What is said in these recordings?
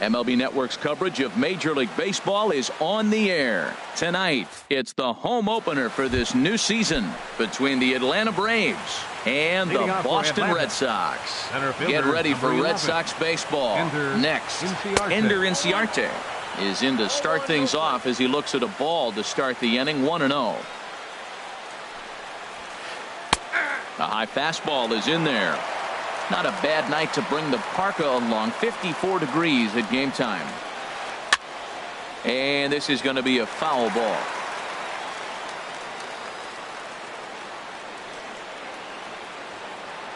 MLB Network's coverage of Major League Baseball is on the air. Tonight, it's the home opener for this new season between the Atlanta Braves and the Boston Red Sox. Get ready for Red Sox baseball. Next, Ender Inciarte is in to start things off as he looks at a ball to start the inning 1-0. A high fastball is in there. Not a bad night to bring the parka along. 54 degrees at game time. And this is going to be a foul ball.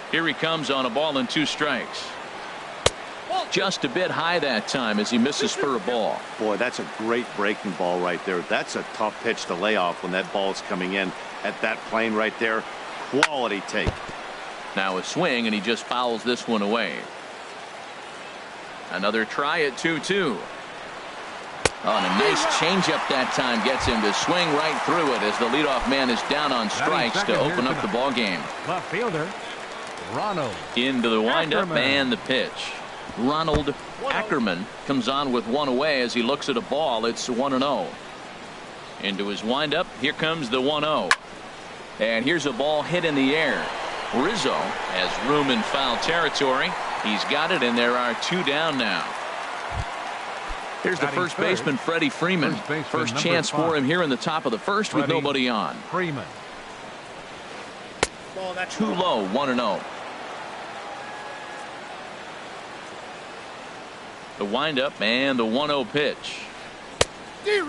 Here he comes on a ball and 2 strikes. Just a bit high that time as he misses for a ball. Boy, that's a great breaking ball right there. That's a tough pitch to lay off when that ball is coming in at that plane right there. Quality take. Now a swing, and he just fouls this one away. Another try at 2-2. Oh, and a nice changeup that time gets him to swing right through it as the leadoff man is down on strikes to open up the ball game. Left fielder Ronald into the windup Ackerman. And the pitch. Ronald Ackerman comes on with one away as he looks at a ball. It's 1-0. Into his windup. Here comes the 1-0. And here's a ball hit in the air. Rizzo has room in foul territory. He's got it, and there are 2 down now. Here's the first baseman, Freddie Freeman. First chance for him here in the top of the first with nobody on. Freeman. Too low, 1-0. The windup and the 1-0 pitch.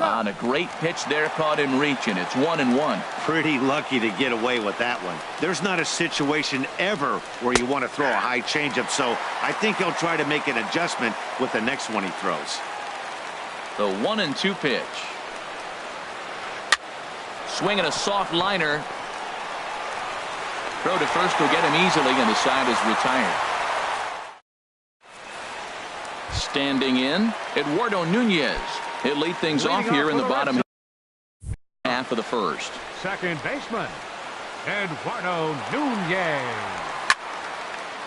On a great pitch there, caught him reaching. It's 1-1. Pretty lucky to get away with that one. There's not a situation ever where you want to throw a high changeup, so I think he'll try to make an adjustment with the next one he throws. The 1-2 pitch. Swinging a soft liner. Throw to first will get him easily, and the side is retired. Standing in, Eduardo Nunez. He'll lead things off here in the bottom half of the first. Second baseman, Eduardo Nunez.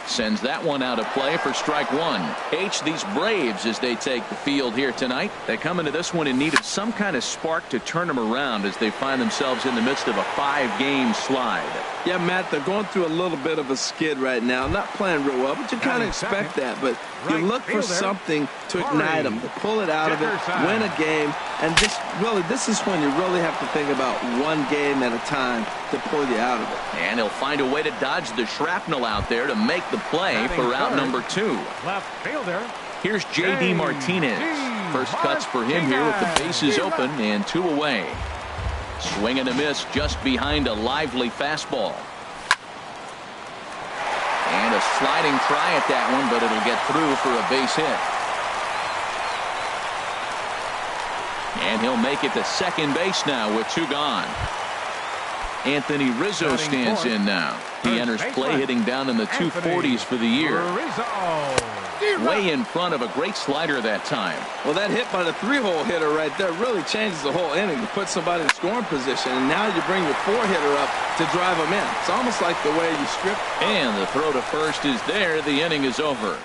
Sends that one out of play for strike 1. These Braves, as they take the field here tonight, they come into this one in need of some kind of spark to turn them around as they find themselves in the midst of a 5-game slide. Yeah, Matt, they're going through a little bit of a skid right now. Not playing real well, but you kind of expect that. But you look for something to ignite them, to pull it out of it, win a game, and just really, this is when you really have to think about one game at a time to pull you out of it. And he'll find a way to dodge the shrapnel out there to make the play for out number 2. Left fielder. Here's J.D. Martinez. First cuts for him here with the bases open and 2 away. Swing and a miss just behind a lively fastball. And a sliding try at that one, but it'll get through for a base hit. And he'll make it to second base now with 2 gone. Anthony Rizzo stands in now. He enters play hitting down in the 240s for the year. Way in front of a great slider that time. Well, that hit by the 3-hole hitter right there really changes the whole inning to put somebody in scoring position. And now you bring your 4-hitter up to drive them in. It's almost like the way you strip. And the throw to first is there. The inning is over.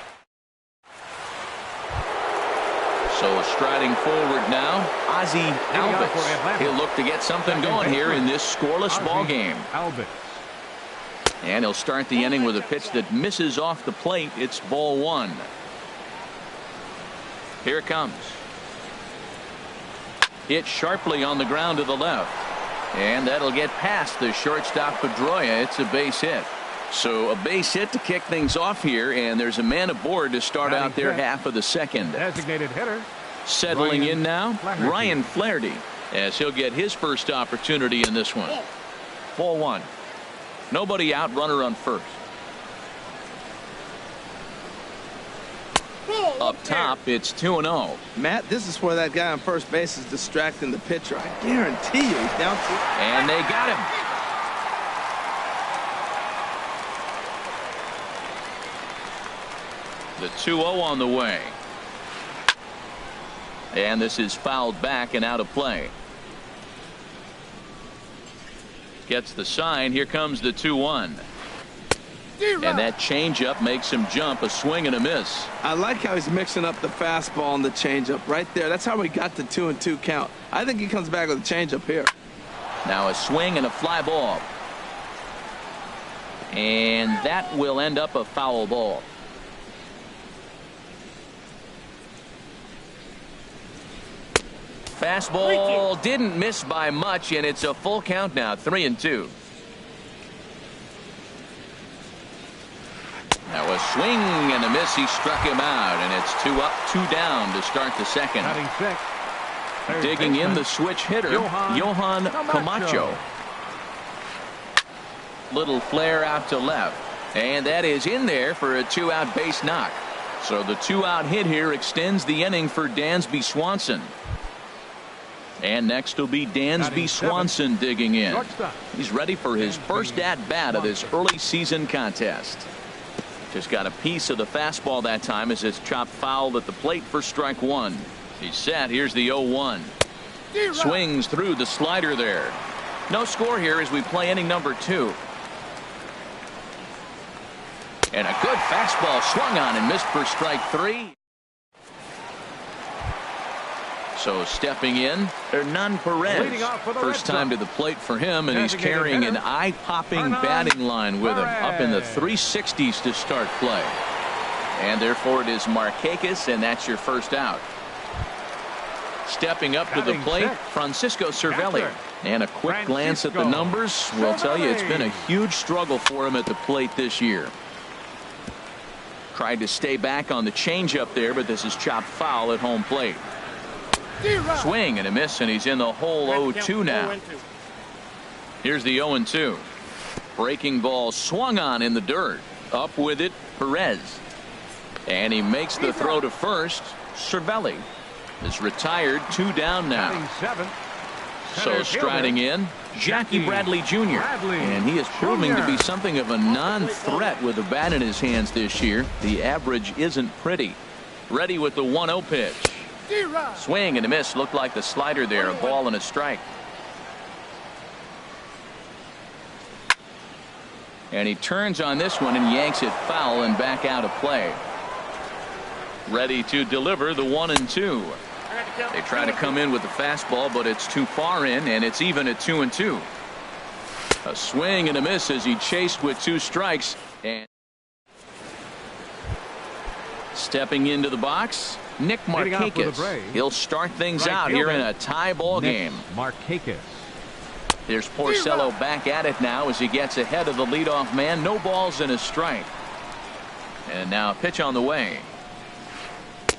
So striding forward now, Ozzie Albies. He'll look to get something going here in this scoreless ball game. And he'll start the inning with a pitch that misses off the plate. It's ball 1. Here it comes. Hit sharply on the ground to the left. And that'll get past the shortstop Pedroia. It's a base hit. So a base hit to kick things off here, and there's a man aboard to start out their half of the second. Designated hitter. Settling in now, Ryan Flaherty, as he'll get his first opportunity in this one. Ball 1. Nobody out, runner on first. Up top, it's 2-0. Matt, this is where that guy on first base is distracting the pitcher. I guarantee you he's down to. And they got him. The 2-0 on the way. And this is fouled back and out of play. Gets the sign. Here comes the 2-1. And that changeup makes him jump. A swing and a miss. I like how he's mixing up the fastball and the changeup right there. That's how we got the 2-2 count. I think he comes back with a changeup here. Now a swing and a fly ball. And that will end up a foul ball. Fastball didn't miss by much, and it's a full count now, 3-2. Now a swing and a miss. He struck him out, and it's 2 up, 2 down to start the second. Digging in the switch hitter, Johan Camacho. Little flare out to left, and that is in there for a 2-out base knock. So the 2-out hit here extends the inning for Dansby Swanson. And next will be Dansby Swanson digging in. He's ready for his first at-bat of this early season contest. Just got a piece of the fastball that time as it's chopped foul at the plate for strike 1. He's set. Here's the 0-1. Swings through the slider there. No score here as we play inning number 2. And a good fastball swung on and missed for strike 3. So stepping in, Hernan Perez. First time to the plate for him, and he's carrying an eye-popping batting line with him, up in the 360s to start play. And therefore it is Markakis, and that's your first out. Stepping up to the plate, Francisco Cervelli. And a quick glance at the numbers will tell you it's been a huge struggle for him at the plate this year. Tried to stay back on the changeup there, but this is chopped foul at home plate. Swing and a miss, and he's in the hole 0-2 now. Here's the 0-2. Breaking ball swung on in the dirt. Up with it, Perez. And he makes the throw to first. Cervelli is retired, 2 down now. So striding in, Jackie Bradley Jr. And he is proving to be something of a non-threat with a bat in his hands this year. The average isn't pretty. Ready with the 1-0 pitch. Swing and a miss. Looked like the slider there. A ball and a strike. And he turns on this one and yanks it foul and back out of play. Ready to deliver the 1-2. They try to come in with the fastball, but it's too far in, and it's even at 2-2. A swing and a miss as he chased with 2 strikes. And stepping into the box, Nick Markakis. He'll start things out here in a tie ball game. Markakis. There's Porcello back at it now as he gets ahead of the leadoff man. No balls and a strike. And now a pitch on the way.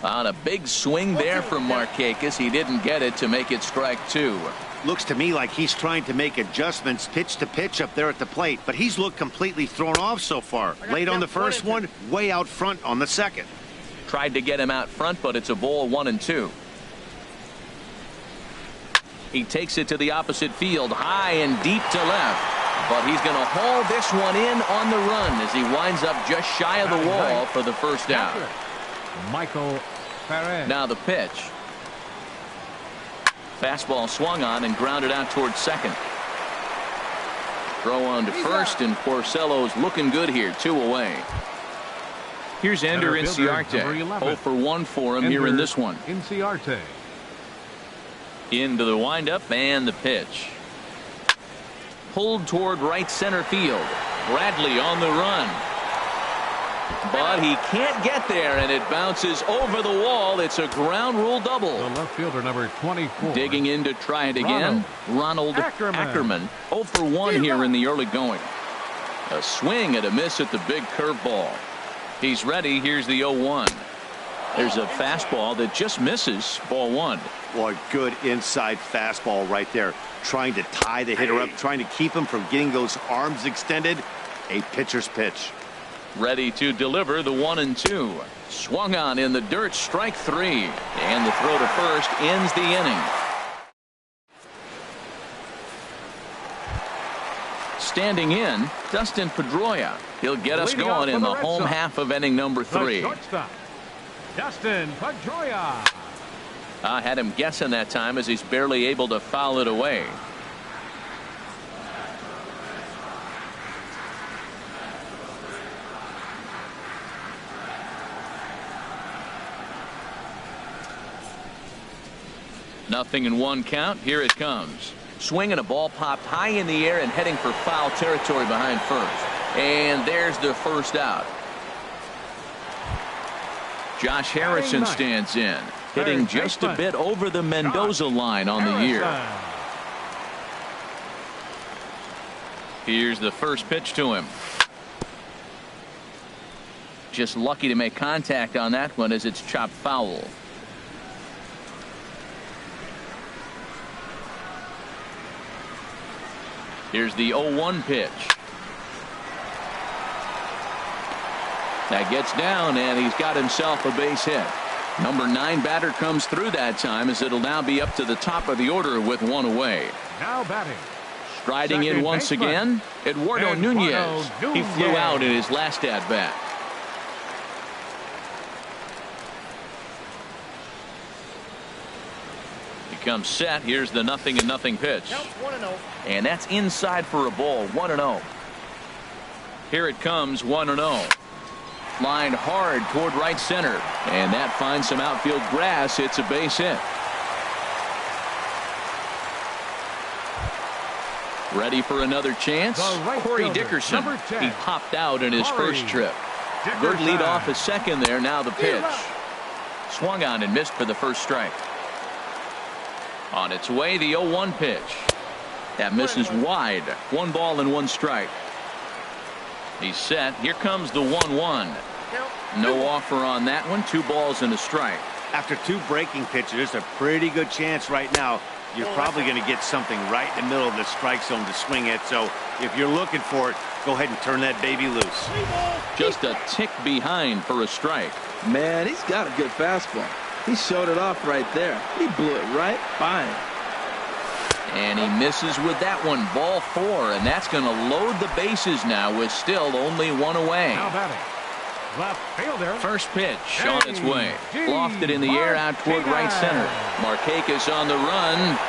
On a big swing there from Markakis. He didn't get it to make it strike 2. Looks to me like he's trying to make adjustments pitch to pitch up there at the plate, but he's looked completely thrown off so far. Late on the first one, way out front on the second. Tried to get him out front, but it's a ball 1-2. He takes it to the opposite field, high and deep to left. But he's going to haul this one in on the run as he winds up just shy of the wall for the first out. Michael Perez. Now the pitch. Fastball swung on and grounded out towards second. Throw on to first, and Porcello's looking good here, 2 away. Here's Ender Inciarte. 0 for 1 for him here in this one. Inciarte. Into the windup and the pitch. Pulled toward right center field. Bradley on the run. But he can't get there, and it bounces over the wall. It's a ground rule double. The left fielder, number 24. Digging in to try it again. Ronald Ackerman. 0 for 1 here in the early going. A swing and a miss at the big curveball. He's ready. Here's the 0-1. There's a fastball that just misses. Ball 1. Boy, good inside fastball right there. Trying to tie the hitter up, trying to keep him from getting those arms extended. A pitcher's pitch. Ready to deliver the 1-2. Swung on in the dirt, strike 3. And the throw to first ends the inning. Standing in, Dustin Pedroia. He'll get us going in the home half of inning number 3. Dustin Pedroia. I had him guessing that time as he's barely able to foul it away. 0-1 count. Here it comes. Swing and a ball popped high in the air and heading for foul territory behind first. And there's the first out. Josh Harrison stands in, hitting just a bit over the Mendoza line on the year. Here's the first pitch to him. Just lucky to make contact on that one as it's chopped foul. Here's the 0-1 pitch. That gets down, and he's got himself a base hit. Number 9 batter comes through that time, as it'll now be up to the top of the order with one away. Now batting. Striding in once again, Eduardo Nunez. He flew out in his last at-bat. He comes set. Here's the 0-0 pitch. And that's inside for a ball. 1-0. Here it comes. 1-0. Lined hard toward right center, and that finds some outfield grass. It's a base hit. Ready for another chance. Corey Dickerson. He popped out in his first trip. Good lead off a second there. Now the pitch. Swung on and missed for the first strike. On its way, the 0-1 pitch. That misses wide. 1 ball and 1 strike. He's set. Here comes the 1-1. No offer on that one. 2 balls and a strike. After 2 breaking pitches, there's a pretty good chance right now you're probably going to get something right in the middle of the strike zone to swing at. So if you're looking for it, go ahead and turn that baby loose. Just a tick behind for a strike. Man, he's got a good fastball. He showed it off right there. He blew it right by him. And he misses with that one. Ball 4, and that's going to load the bases now with still only 1 away. Now batting. Left fielder. First pitch on its way. Lofted in the air out toward right center. Markakis on the run.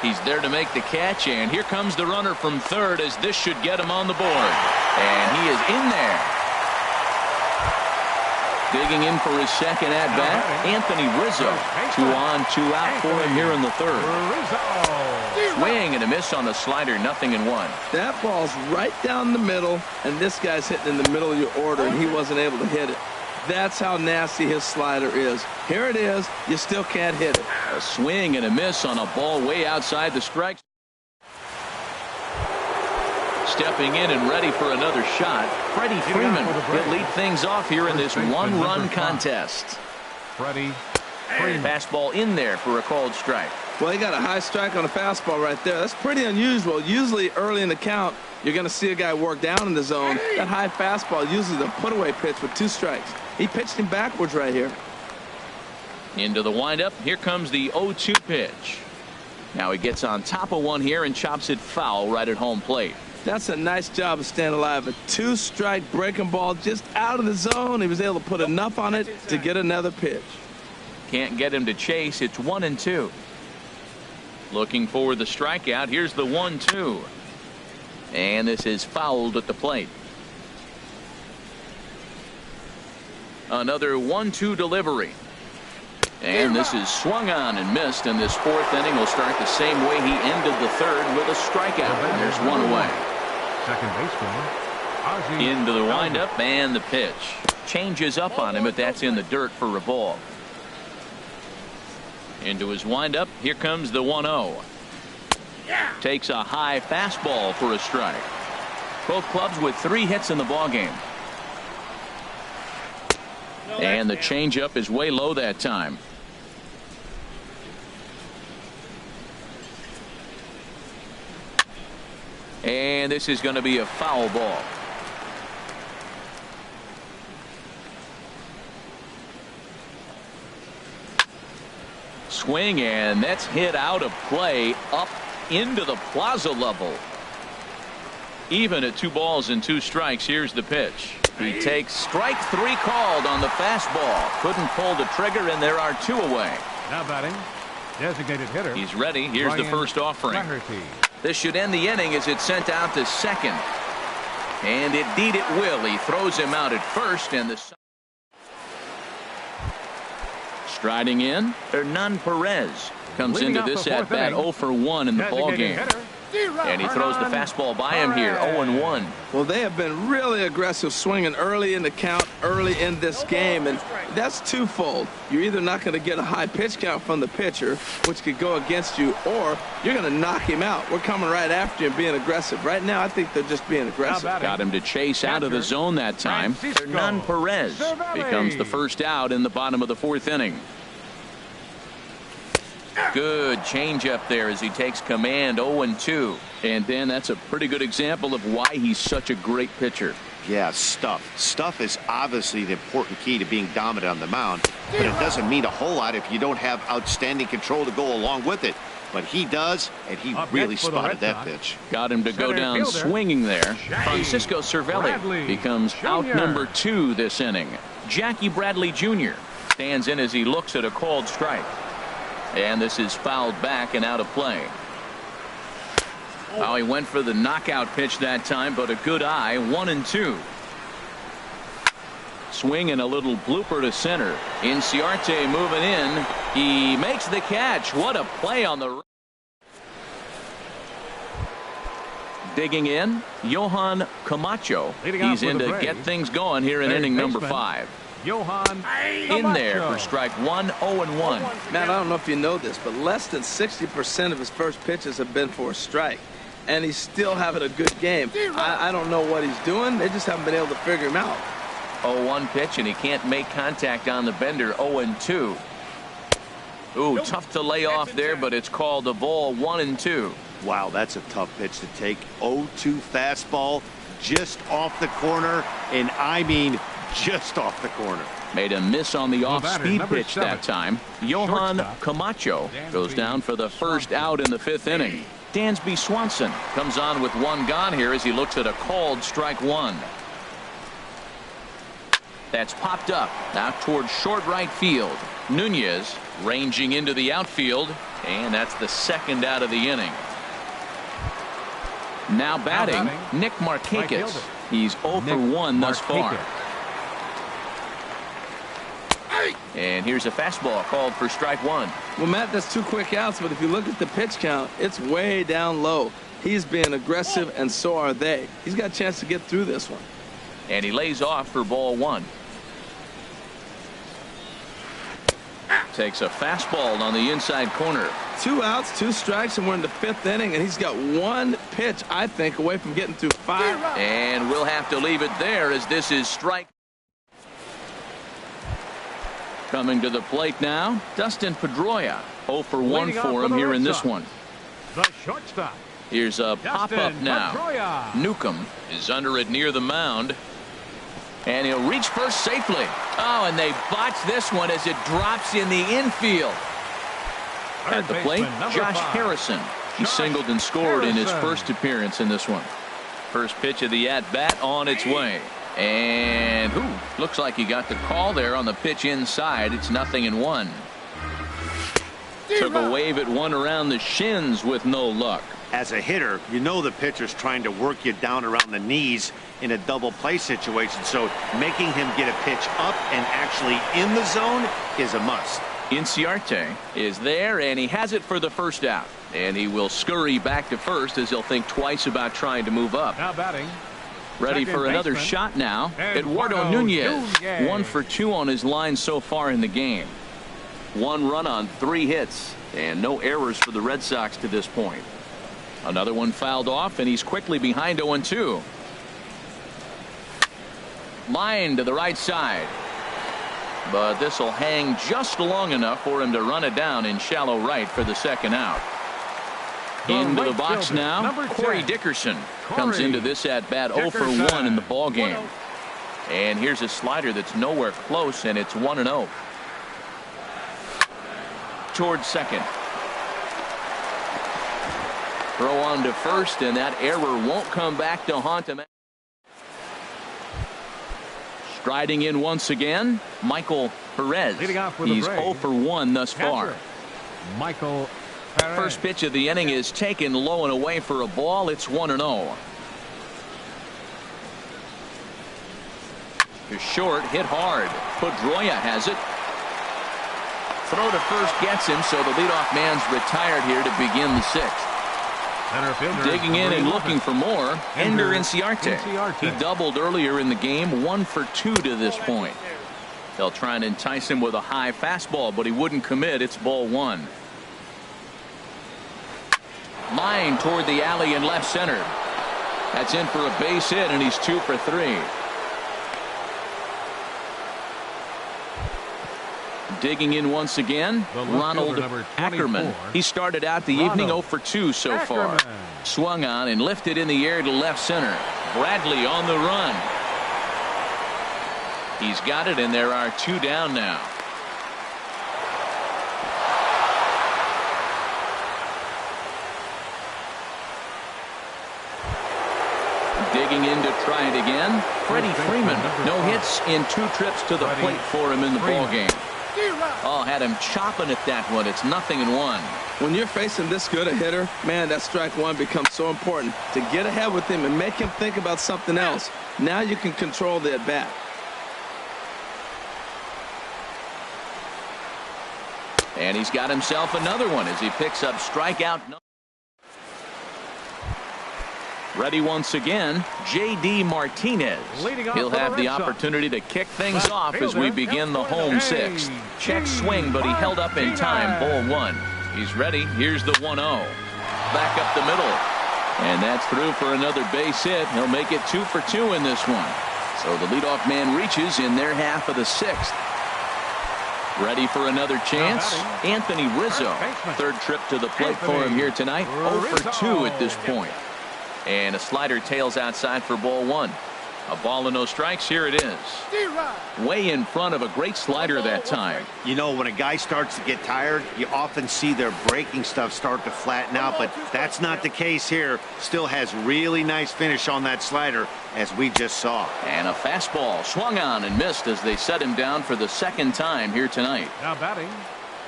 He's there to make the catch, and here comes the runner from third, as this should get him on the board. And he is in there. Digging in for his second at-bat, Anthony Rizzo. 2 on, 2 out for him here in the third. Swing and a miss on the slider. 0-1. That ball's right down the middle, and this guy's hitting in the middle of your order, and he wasn't able to hit it. That's how nasty his slider is. Here it is. You still can't hit it. A swing and a miss on a ball way outside the strike. Stepping in and ready for another shot, Freddie Freeman will lead things off here in this 1-run contest. Freddie Freeman. Fastball in there for a called strike. Well, he got a high strike on a fastball right there. That's pretty unusual. Usually early in the count, you're going to see a guy work down in the zone. That high fastball usually the put-away pitch with 2 strikes. He pitched him backwards right here. Into the windup. Here comes the 0-2 pitch. Now he gets on top of one here and chops it foul right at home plate. That's a nice job of staying alive. A 2-strike breaking ball just out of the zone. He was able to put enough on it to get another pitch. Can't get him to chase. It's 1-2. Looking for the strikeout. Here's the 1-2. And this is fouled at the plate. Another 1-2 delivery. And this is swung on and missed, and this 4th inning will start the same way he ended the 3rd with a strikeout. And there's 1 away. Second baseman. Into the windup and the pitch. Changes up on him, but that's in the dirt for a ball. Into his windup. Here comes the 1-0. Takes a high fastball for a strike. Both clubs with 3 hits in the ballgame. And the changeup is way low that time. And this is going to be a foul ball. Swing, and that's hit out of play up into the plaza level. Even at 2 balls and 2 strikes. Here's the pitch. He takes strike 3 called on the fastball. Couldn't pull the trigger, and there are 2 away. Now batting, designated hitter. He's ready. Here's the first offering. This should end the inning as it's sent out to second. And indeed it will. He throws him out at first, and the Striding in, Hernan Perez comes into this at bat 0 for 1 in the ball game. And he throws the fastball by him here, 0-1. Well, they have been really aggressive swinging early in the count, early in this game, and that's twofold. You're either not going to get a high pitch count from the pitcher, which could go against you, or you're going to knock him out. We're coming right after you and being aggressive. Right now, I think they're just being aggressive. Got him to chase out of the zone that time. Hernan Perez becomes the first out in the bottom of the 4th inning. Good changeup there as he takes command, 0-2. And then that's a pretty good example of why he's such a great pitcher. Yeah, stuff. Stuff is obviously the important key to being dominant on the mound, but it doesn't mean a whole lot if you don't have outstanding control to go along with it. But he does, and he really spotted that pitch. Got him to go down swinging there. Francisco Cervelli becomes out number 2 this inning. Jackie Bradley Jr. stands in as he looks at a called strike. And this is fouled back and out of play. Oh, he went for the knockout pitch that time, but a good eye, 1-2. Swing and a little blooper to center. Inciarte moving in. He makes the catch. What a play on the. Digging in, Johan Camacho. He's in to get things going here in inning number 5. Johan in there for strike 1, 0-1. Matt, I don't know if you know this, but less than 60% of his first pitches have been for a strike, and he's still having a good game. I don't know what he's doing. They just haven't been able to figure him out. 0-1 pitch, and he can't make contact on the bender. 0-2. Ooh, tough to lay off there, but it's called a ball. 1-2. Wow, that's a tough pitch to take. 0-2 fastball just off the corner, and I mean just off the corner. Made a miss on the off-speed pitch that time. Johan Camacho goes down for the first out in the 5th inning. Dansby Swanson comes on with 1 gone here as he looks at a called strike 1. That's popped up out towards short right field. Nunez ranging into the outfield, and that's the 2nd out of the inning. Now batting, Nick Markakis. He's 0 for 1 thus far. And here's a fastball called for strike 1. Well, Matt, that's 2 quick outs, but if you look at the pitch count, it's way down low. He's being aggressive, and so are they. He's got a chance to get through this one. And he lays off for ball 1. Takes a fastball on the inside corner. 2 outs, 2 strikes, and we're in the 5th inning, and he's got 1 pitch, I think, away from getting through 5. And we'll have to leave it there as this is strike. Coming to the plate now, Dustin Pedroia. 0 for 1 for him here in this one. The shortstop. Here's a pop-up now. Newcomb is under it near the mound. And he'll reach first safely. Oh, and they botch this one as it drops in the infield. At the plate, Josh Harrison. He singled and scored in his first appearance in this one. First pitch of the at-bat on its way. And looks like he got the call there on the pitch inside. It's 0-1. Took a wave at one around the shins with no luck. As a hitter, you know the pitcher's trying to work you down around the knees in a double play situation, so making him get a pitch up and actually in the zone is a must. Inciarte is there, and he has it for the first out. And he will scurry back to first as he'll think twice about trying to move up. Now batting. Ready for another shot now. Eduardo Nunez. 1 for 2 on his line so far in the game. 1 run on 3 hits, and no errors for the Red Sox to this point. Another one fouled off, and he's quickly behind 0-2. Line to the right side. But this will hang just long enough for him to run it down in shallow right for the 2nd out. Into the box now, Corey Dickerson comes into this at-bat 0 for 1 in the ball game. And here's a slider that's nowhere close, and it's 1-0. Towards second. Throw on to first, and that error won't come back to haunt him. Striding in once again, Michael Perez. He's 0 for 1 thus far. Michael Perez. First pitch of the inning is taken low and away for a ball. It's 1-0. To short, hit hard. Pedroia has it. throw to first gets him, so the leadoff man's retired here to begin the sixth. Digging in and looking for more, Ender Inciarte. He doubled earlier in the game, 1 for 2 to this point. They'll try and entice him with a high fastball, but he wouldn't commit. It's ball 1. Line toward the alley in left center. That's in for a base hit, and he's 2 for 3. Digging in once again, Ronald Ackerman. He started out the evening 0 for 2 so far. Swung on and lifted in the air to left center. Bradley on the run. He's got it, and there are 2 down now. Digging in to try it again, Freddie Freeman. No hits in 2 trips to the plate for him in the ballgame. Oh, had him chopping at that one. It's 0-1. When you're facing this good a hitter, man, that strike one becomes so important to get ahead with him and make him think about something else. Now you can control the at bat. And he's got himself another one as he picks up strikeout. Ready once again, J.D. Martinez. He'll have the opportunity to kick things off as we begin the home sixth. Check swing, but he held up in time. Ball 1. He's ready. Here's the 1-0. Back up the middle. And that's through for another base hit. He'll make it 2 for 2 in this one. So the leadoff man reaches in their half of the sixth. Ready for another chance? Anthony Rizzo. Third trip to the plate for him here tonight. 0 for 2 at this point. And a slider tails outside for ball 1. A ball and no strikes. Here it is. Way in front of a great slider that time. You know, when a guy starts to get tired, you often see their breaking stuff start to flatten out, but that's not the case here. Still has really nice finish on that slider, as we just saw. And a fastball swung on and missed as they set him down for the second time here tonight. Now batting.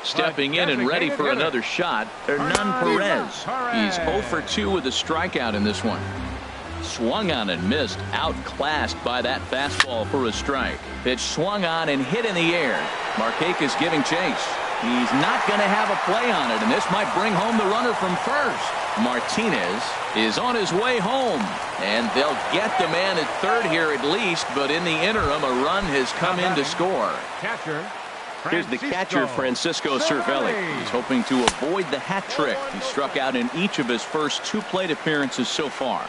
Stepping in and ready for another shot, Hernan Perez. He's 0 for 2 with a strikeout in this one. Swung on and missed, outclassed by that fastball for a strike. Pitch swung on and hit in the air. Markakis giving chase. He's not going to have a play on it, and this might bring home the runner from first. Martinez is on his way home, and they'll get the man at third here at least, but in the interim, a run has come in to score. Catcher. Here's the catcher, Francisco Cervelli. He's hoping to avoid the hat trick. He struck out in each of his first 2 plate appearances so far.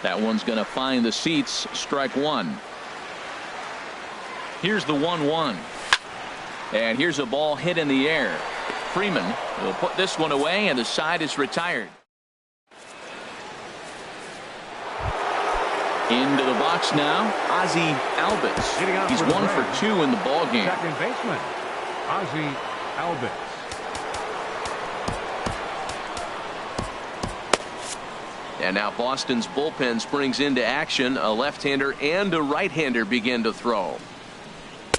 That one's going to find the seats. Strike 1. Here's the 1-1. And here's a ball hit in the air. Freeman will put this one away, and the side is retired. Into the box now, Ozzie Albies. He's 1 for 2 in the ball game. Second baseman, Ozzie Albies. And now Boston's bullpen springs into action. A left-hander and a right-hander begin to throw.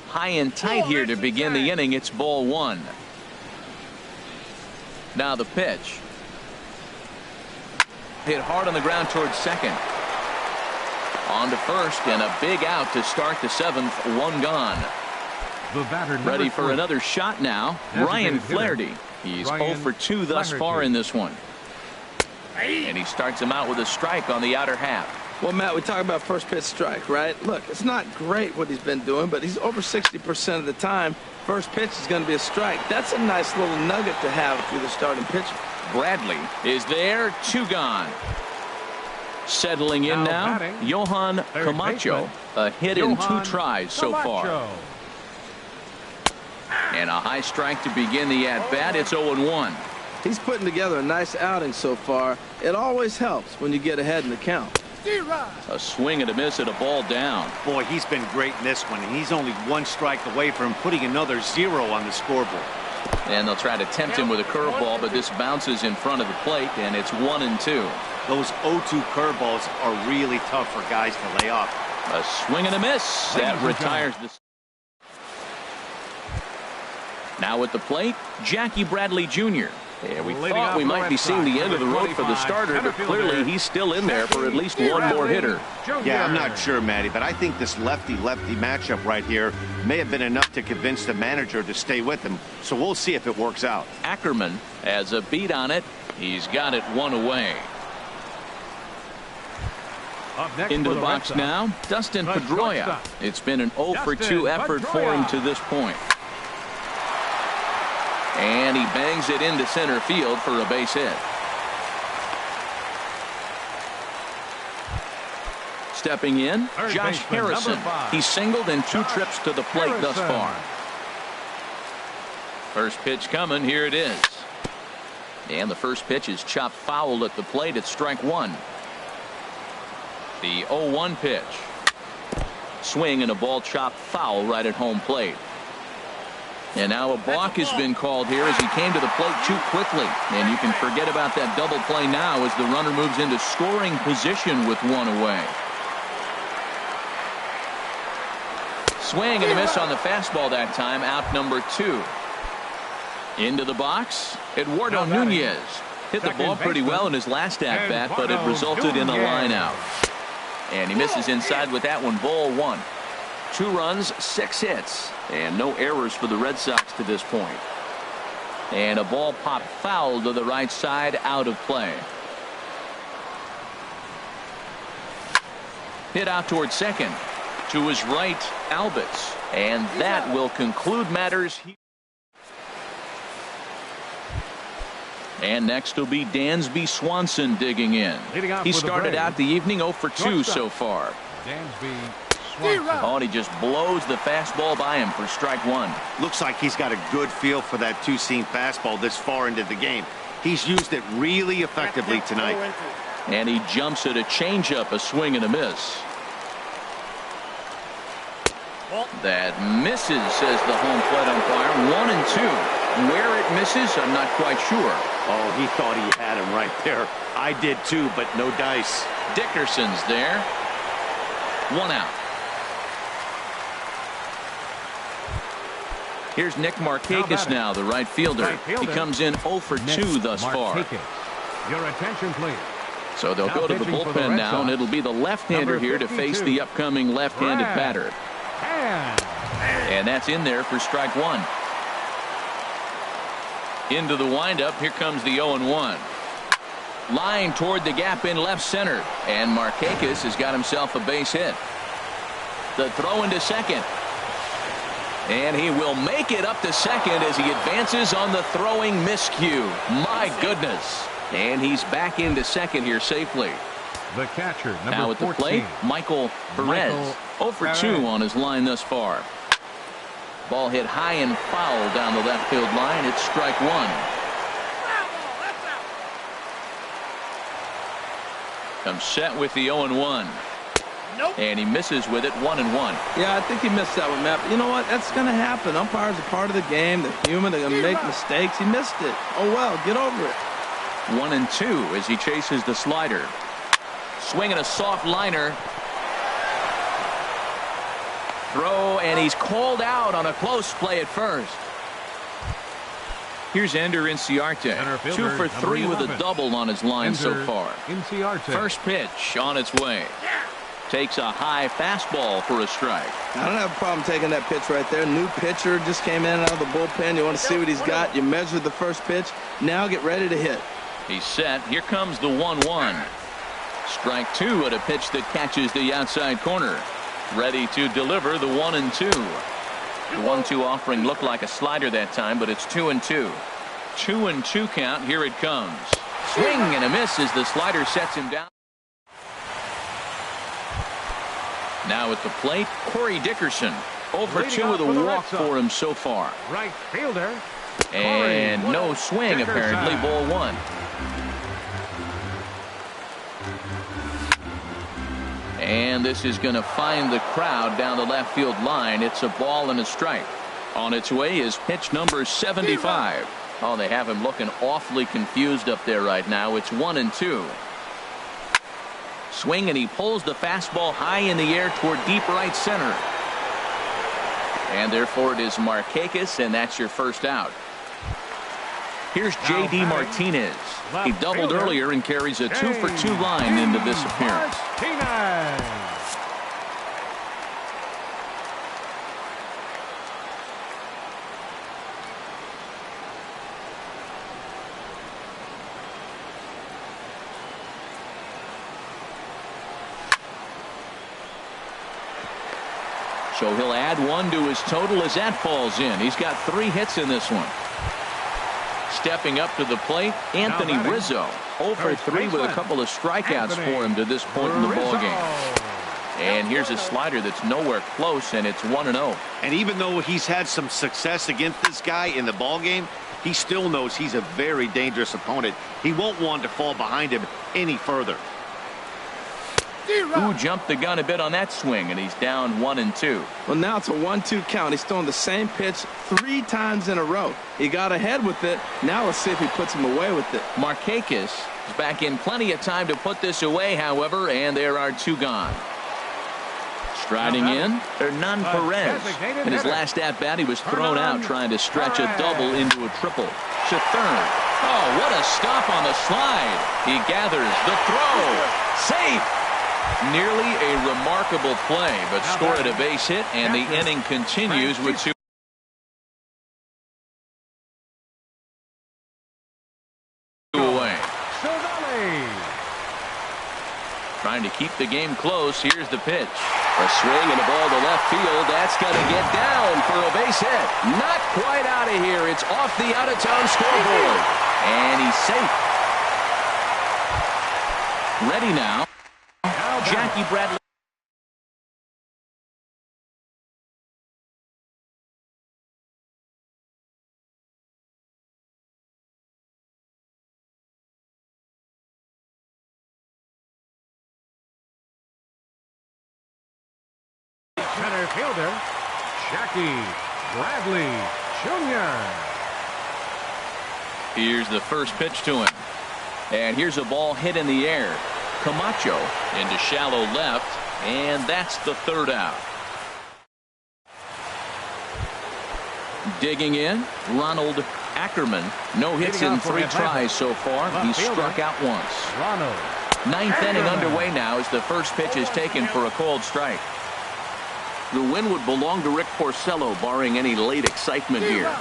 High and tight here to begin the inning. It's ball 1. Now the pitch. Hit hard on the ground towards second. On to first, and a big out to start the 7th. 1 gone. The batter ready for another shot now. Ryan Flaherty. He's 0 for 2 thus far in this one. And he starts him out with a strike on the outer half. Well, Matt, we talk about first pitch strike, right? Look, it's not great what he's been doing, but he's over 60% of the time. First pitch is going to be a strike. That's a nice little nugget to have if you're the starting pitcher. Bradley is there. 2 gone. Settling in now, Johan Camacho. A hit in 2 tries so far. And a high strike to begin the at-bat. It's 0-1. He's putting together a nice outing so far. It always helps when you get ahead in the count. A swing and a miss at a ball down. Boy, he's been great in this one, and he's only 1 strike away from putting another 0 on the scoreboard. And they'll try to tempt him with a curveball, but this bounces in front of the plate, and it's 1-2. Those 0-2 curveballs are really tough for guys to lay off. A swing and a miss. That retires the. Now at the plate, Jackie Bradley Jr. And we thought we might be seeing the end of the road for the starter, but clearly he's still in there for at least one more hitter. Yeah, I'm not sure, Matty, but I think this lefty-lefty matchup right here may have been enough to convince the manager to stay with him. So we'll see if it works out. Ackerman has a beat on it. He's got it one away. Into the box now, Dustin Pedroia. It's been an 0 for 2 effort for him to this point. And he bangs it into center field for a base hit. Stepping in, Josh Harrison. He's singled in 2 trips to the plate thus far. First pitch coming. Here it is. And the first pitch is chopped foul at the plate. It's strike 1. The 0-1 pitch. Swing and a ball chopped foul right at home plate. And now a balk has been called here as he came to the plate too quickly. And you can forget about that double play now as the runner moves into scoring position with 1 away. Swing and a miss on the fastball that time. Out number 2. Into the box, Eduardo Nunez. Hit the ball pretty well in his last at-bat, but it resulted in a line out. And he misses inside with that one. Ball 1. 2 runs, 6 hits, and no errors for the Red Sox to this point. And a ball popped foul to the right side, out of play. Hit out towards second. To his right, Albitz. And that will conclude matters. And next will be Dansby Swanson digging in. He started out the evening 0 for 2 so far. Dansby Swanson. Oh, and he just blows the fastball by him for strike 1. Looks like he's got a good feel for that two-seam fastball this far into the game. He's used it really effectively tonight. And he jumps at a changeup, a swing and a miss. That misses, says the home plate umpire. 1 and 2. Where it misses, I'm not quite sure. Oh, he thought he had him right there. I did too, but no dice. Dickerson's there. 1 out. Here's Nick Markakis now, the right fielder. He comes in 0 for 2 thus far. Your attention, please. So they'll go to the bullpen now, and it'll be the left-hander here to face the upcoming left-handed batter. And that's in there for strike 1. Into the windup. Here comes the 0-1. Line toward the gap in left center. And Markakis has got himself a base hit. The throw into second. And he will make it up to second as he advances on the throwing miscue. My goodness. And he's back into second here safely. The catcher, number now at the 14. plate, Michael Perez. 0 for 2 on his line thus far. Ball hit high and foul down the left field line. It's strike 1. Comes set with the 0-1. And he misses with it. 1-1. Yeah, I think he missed that one, Matt. But you know what? That's going to happen. Umpires are part of the game. They're human. They're going to make mistakes. He missed it. Oh, well, get over it. 1-2 as he chases the slider. Swinging a soft liner. Throw, and he's called out on a close play at first. Here's Ender Inciarte. 2 for 3 with a double on his line so far. First pitch on its way. Takes a high fastball for a strike. I don't have a problem taking that pitch right there. New pitcher just came in out of the bullpen. You want to see what he's got. You measure the first pitch. Now get ready to hit. He's set. Here comes the 1-1. Strike 2 at a pitch that catches the outside corner. Ready to deliver the 1-2. The 1-2 offering looked like a slider that time, but it's 2-2. 2-2 count. Here it comes. Swing and a miss as the slider sets him down. Now at the plate, Corey Dickerson. 0 for 2 with a walk for him so far. Right fielder. And no swing apparently. Ball 1. And this is going to find the crowd down the left field line. It's a ball and a strike. On its way is pitch number 75. Oh, they have him looking awfully confused up there right now. It's 1-2. Swing, and he pulls the fastball high in the air toward deep right center. And therefore it is Markakis, and that's your first out. Here's J.D. Martinez. He doubled earlier and carries a 2-for-2 line into this appearance. So he'll add one to his total as that falls in. He's got 3 hits in this one. Stepping up to the plate, Anthony Rizzo. 0 for 3 with a couple of strikeouts for him to this point in the ballgame. And here's a slider that's nowhere close, and it's 1-0. And even though he's had some success against this guy in the ballgame, he still knows he's a very dangerous opponent. He won't want to fall behind him any further. Who jumped the gun a bit on that swing, and he's down 1-2. Well, now it's a 1-2 count. He's throwing the same pitch 3 times in a row. He got ahead with it. Now let's see if he puts him away with it. Markakis is back in plenty of time to put this away, however, and there are 2 gone. Striding in, Hernan Perez. In his last at-bat, he was thrown out trying to stretch a double into a triple. To third. Oh, what a stop on the slide. He gathers the throw. Safe. Nearly a remarkable play, but scored a base hit, and the inning continues with 2 away. Trying to keep the game close. Here's the pitch. A swing and a ball to left field. That's going to get down for a base hit. Not quite out of here. It's off the out-of-town scoreboard. And he's safe. Ready now. Jackie Bradley. Center fielder, Jackie Bradley Jr. Here's the first pitch to him. And here's a ball hit in the air. Camacho into shallow left, and that's the 3rd out. Digging in, Ronald Ackerman. No hits in 3 tries so far. He struck out once. 9th inning underway now as the first pitch is taken for a called strike. The win would belong to Rick Porcello, barring any late excitement here.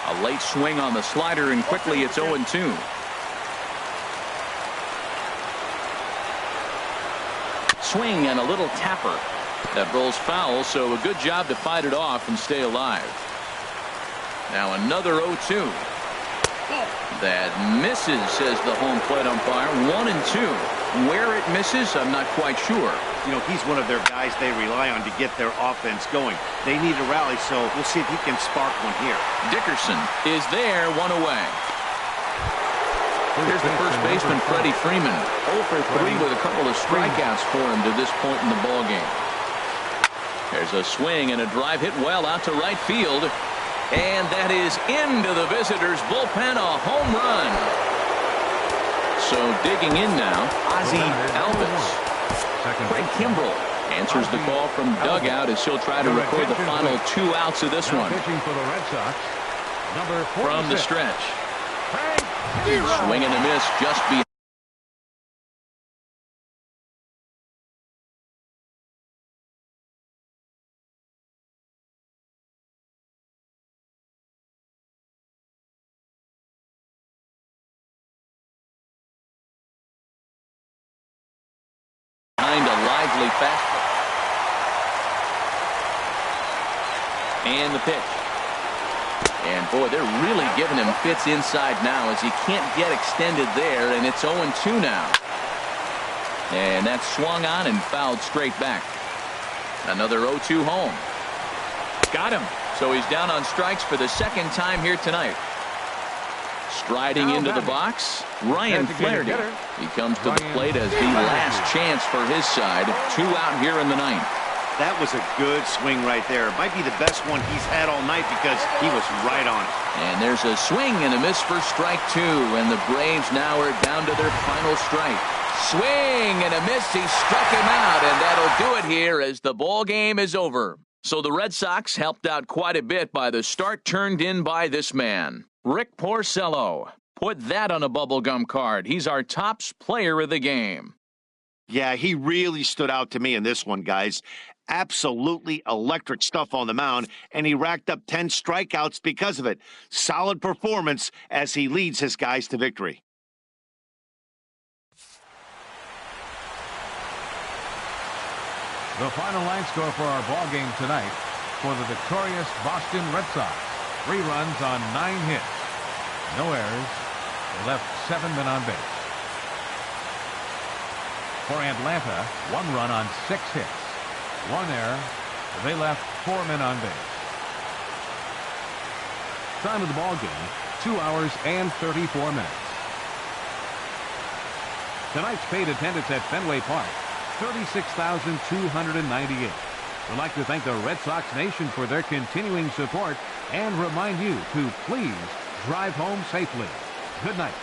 A late swing on the slider, and quickly it's 0-2. Swing and a little tapper. That rolls foul, so a good job to fight it off and stay alive. Now another 0-2. That misses, says the home plate umpire. 1-2. Where it misses, I'm not quite sure. You know, he's one of their guys they rely on to get their offense going. They need a rally, so we'll see if he can spark one here. Dickerson is there, 1 away. Here's the first baseman, Freddie Freeman. 0 for 3 with a couple of strikeouts for him to this point in the ballgame. There's a swing and a drive hit well out to right field. And that is into the visitors' bullpen, a home run. So digging in now, Ozzie Alvis. Craig Kimbrell answers the call from dugout as he'll try to record the final 2 outs of this one. From the stretch. Swing and a miss just behind. Behind a lively fastball. And the pitch. And boy, they're really giving him fits inside now as he can't get extended there, and it's 0-2 now. And that's swung on and fouled straight back. Another 0-2 home. Got him. So he's down on strikes for the 2nd time here tonight. Striding into the box, Ryan Flaherty. He comes to the plate as the last chance for his side. 2 out here in the 9th. That was a good swing right there. It might be the best one he's had all night because he was right on it. And there's a swing and a miss for strike 2. And the Braves now are down to their final strike. Swing and a miss. He struck him out, and that'll do it here as the ball game is over. So the Red Sox helped out quite a bit by the start turned in by this man. Rick Porcello. Put that on a bubblegum card. He's our top player of the game. Yeah, he really stood out to me in this one, guys. Absolutely electric stuff on the mound, and he racked up 10 strikeouts because of it. Solid performance as he leads his guys to victory. The final line score for our ball game tonight for the victorious Boston Red Sox. 3 runs on 9 hits. No errors. They left 7 men on base. For Atlanta, 1 run on 6 hits. 1 error. They left 4 men on base. Time of the ball game, 2 hours and 34 minutes. Tonight's paid attendance at Fenway Park, 36,298. We'd like to thank the Red Sox Nation for their continuing support and remind you to please drive home safely. Good night.